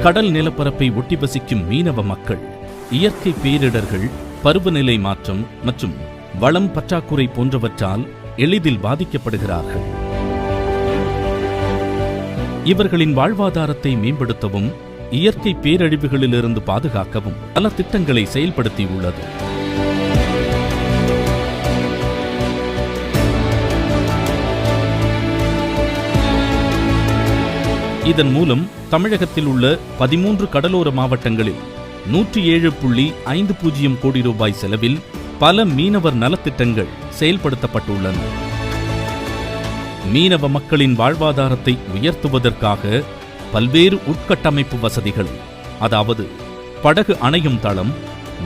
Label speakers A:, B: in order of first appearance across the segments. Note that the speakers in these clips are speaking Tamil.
A: கடல் நிலப்பரப்பை ஒட்டி வசிக்கும் மீனவ மக்கள் இயற்கை பேரிடர்கள், பருவநிலை மாற்றம் மற்றும் வளம் பற்றாக்குறை போன்றவற்றால் எளிதில் பாதிக்கப்படுகிறார்கள். இவர்களின் வாழ்வாதாரத்தை மேம்படுத்தவும் இயற்கை பேரழிவுகளிலிருந்து பாதுகாக்கவும் பல திட்டங்களை செயல்படுத்தியுள்ளது. இதன் மூலம் தமிழகத்தில் உள்ள 13 கடலோர மாவட்டங்களில் 107.50 கோடி ரூபாய் செலவில் பல மீனவர் நலத்திட்டங்கள் செயல்படுத்தப்பட்டுள்ளன. மீனவ மக்களின் வாழ்வாதாரத்தை உயர்த்துவதற்காக பல்வேறு உட்கட்டமைப்பு வசதிகள், அதாவது படகு அணையும் தளம்,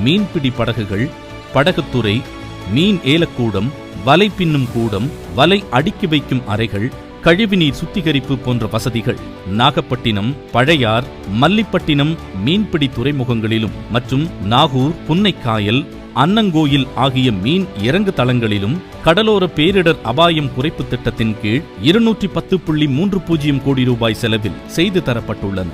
A: மீன்பிடி படகுகள், படகுத்துறை, மீன் ஏலக்கூடம், வலை பின்னும் கூடம், வலை அடுக்கி வைக்கும் அறைகள், கழிவுநீர் சுத்திகரிப்பு போன்ற வசதிகள் நாகப்பட்டினம், பழையார், மல்லிப்பட்டினம் மீன்பிடி துறைமுகங்களிலும் மற்றும் நாகூர், புன்னைக்காயல், அன்னங்கோயில் ஆகிய மீன் இறங்கு தளங்களிலும் கடலோர பேரிடர் அபாயம் குறைப்பு திட்டத்தின் கீழ் 210.30 கோடி ரூபாய் செலவில் செய்து தரப்பட்டுள்ளன.